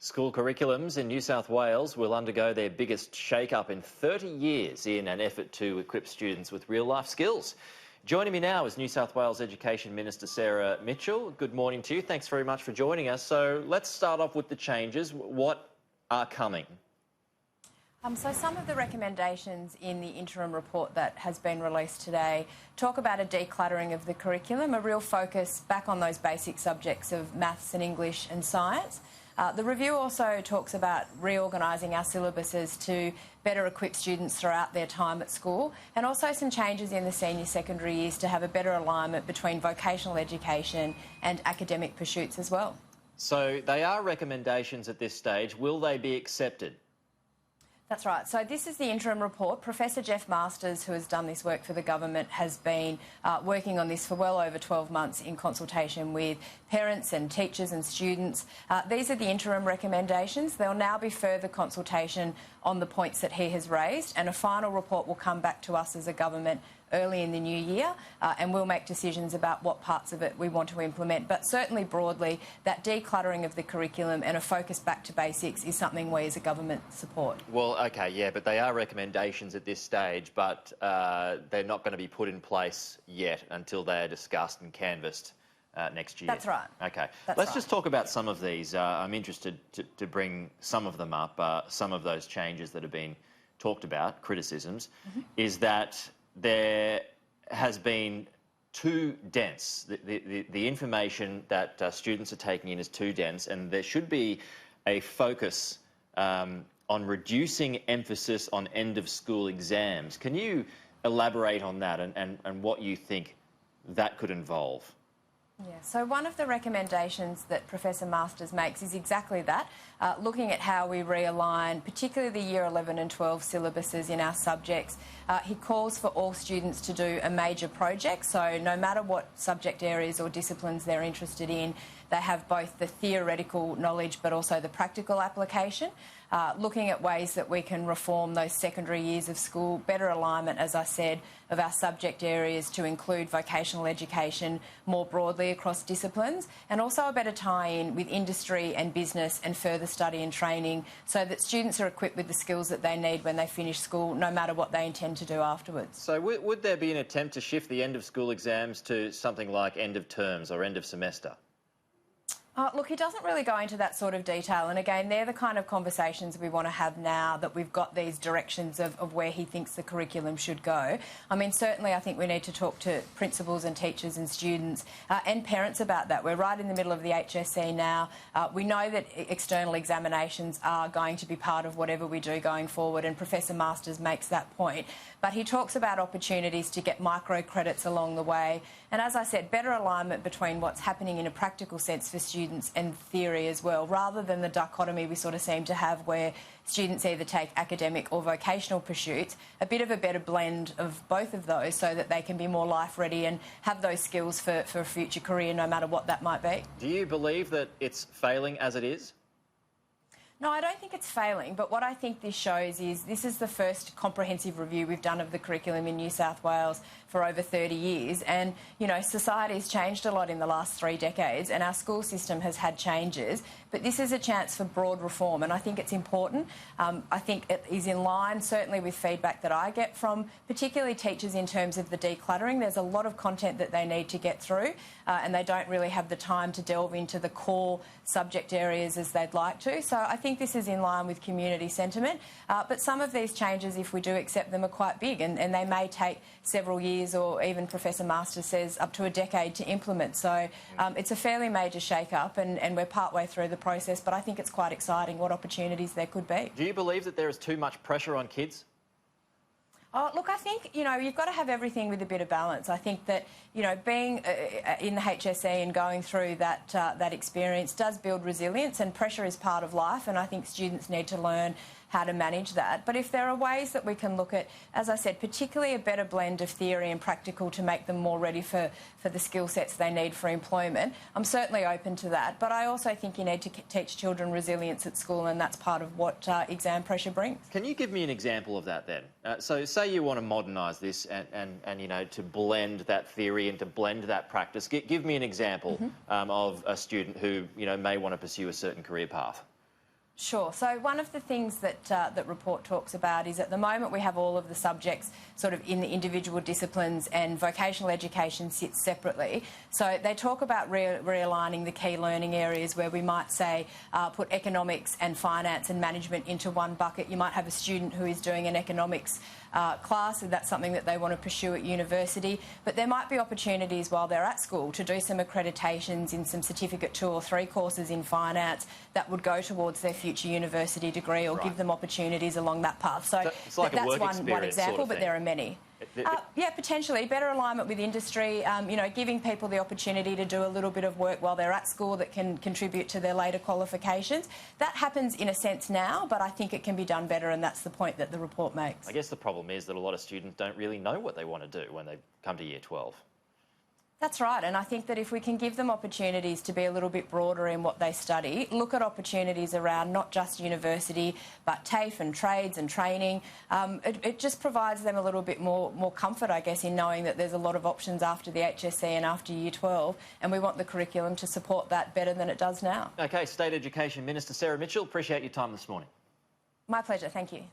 School curriculums in New South Wales will undergo their biggest shake-up in 30 years in an effort to equip students with real-life skills. Joining me now is New South Wales Education Minister Sarah Mitchell. Good morning to you. Thanks very much for joining us. So let's start off with the changes. What are coming? So some of the recommendations in the interim report that has been released today talk about a decluttering of the curriculum, a real focus back on those basic subjects of maths and English and science. The review also talks about reorganising our syllabuses to better equip students throughout their time at school, and also some changes in the senior secondary years to have a better alignment between vocational education and academic pursuits as well. So they are recommendations at this stage. Will they be accepted? That's right. So this is the interim report. Professor Jeff Masters, who has done this work for the government, has been working on this for well over 12 months in consultation with parents and teachers and students. These are the interim recommendations. There will now be further consultation on the points that he has raised, and a final report will come back to us as a government early in the new year, and we'll make decisions about what parts of it we want to implement. But certainly broadly, that decluttering of the curriculum and a focus back to basics is something we as a government support. Well, OK, yeah, but they are recommendations at this stage, but they're not going to be put in place yet until they are discussed and canvassed next year. That's right. OK. Let's just talk about some of these. I'm interested to bring some of them up, some of those changes that have been talked about, criticisms, is that there has been too dense. The information that students are taking in is too dense, and there should be a focus on reducing emphasis on end-of-school exams. Can you elaborate on that and what you think that could involve? Yeah, so one of the recommendations that Professor Masters makes is exactly that, looking at how we realign particularly the Year 11 and 12 syllabuses in our subjects. He calls for all students to do a major project, so no matter what subject areas or disciplines they're interested in, they have both the theoretical knowledge but also the practical application. Looking at ways that we can reform those secondary years of school, better alignment, as I said, of our subject areas to include vocational education more broadly across disciplines, and also a better tie-in with industry and business and further study and training so that students are equipped with the skills that they need when they finish school, no matter what they intend to do afterwards. So would there be an attempt to shift the end-of-school exams to something like end of terms or end of semester? Look, he doesn't really go into that sort of detail, and again, they're the kind of conversations we want to have now that we've got these directions of where he thinks the curriculum should go. I mean, certainly I think we need to talk to principals and teachers and students and parents about that. We're right in the middle of the HSC now. We know that external examinations are going to be part of whatever we do going forward, and Professor Masters makes that point. But he talks about opportunities to get micro credits along the way, and as I said, better alignment between what's happening in a practical sense for students and theory as well, rather than the dichotomy we sort of seem to have where students either take academic or vocational pursuits. A bit of a better blend of both of those so that they can be more life ready and have those skills for a future career, no matter what that might be. Do you believe that it's failing as it is? No, I don't think it's failing, but what I think this shows is this is the first comprehensive review we've done of the curriculum in New South Wales for over 30 years, and, you know, society's changed a lot in the last 3 decades and our school system has had changes, but this is a chance for broad reform, and I think it's important. I think it is in line, certainly, with feedback that I get from particularly teachers in terms of the decluttering. There's a lot of content that they need to get through, and they don't really have the time to delve into the core subject areas as they'd like to. So I think this is in line with community sentiment, but some of these changes, if we do accept them, are quite big, and they may take several years, or even Professor Masters says up to a decade to implement. So it's a fairly major shake-up, and we're partway through the process, but I think it's quite exciting what opportunities there could be. Do you believe that there is too much pressure on kids? Oh, look, I think, you know, you've got to have everything with a bit of balance. I think that, you know, being in the HSC and going through that experience does build resilience, and pressure is part of life, and I think students need to learn how to manage that. But if there are ways that we can look at, as I said, particularly a better blend of theory and practical to make them more ready for the skill sets they need for employment, I'm certainly open to that. But I also think you need to teach children resilience at school, and that's part of what exam pressure brings. Can you give me an example of that then? So say you want to modernise this and you know, to blend that theory and to blend that practice. Give me an example of a student who, you know, may want to pursue a certain career path. Sure. So one of the things that that report talks about is at the moment we have all of the subjects sort of in the individual disciplines and vocational education sits separately. So they talk about realigning the key learning areas where we might say put economics and finance and management into one bucket. You might have a student who is doing an economics class, and that's something that they want to pursue at university. But there might be opportunities while they're at school to do some accreditations in some certificate 2 or 3 courses in finance that would go towards their future university degree or give them opportunities along that path. So it's like that's a work one example, sort of but thing. there are many. Yeah, potentially. Better alignment with industry, you know, giving people the opportunity to do a little bit of work while they're at school that can contribute to their later qualifications. That happens in a sense now, but I think it can be done better, and that's the point that the report makes. I guess the problem is that a lot of students don't really know what they want to do when they come to Year 12. That's right, and I think that if we can give them opportunities to be a little bit broader in what they study, look at opportunities around not just university, but TAFE and trades and training, it just provides them a little bit more comfort, I guess, in knowing that there's a lot of options after the HSC and after Year 12, and we want the curriculum to support that better than it does now. OK, State Education Minister Sarah Mitchell, appreciate your time this morning. My pleasure, thank you.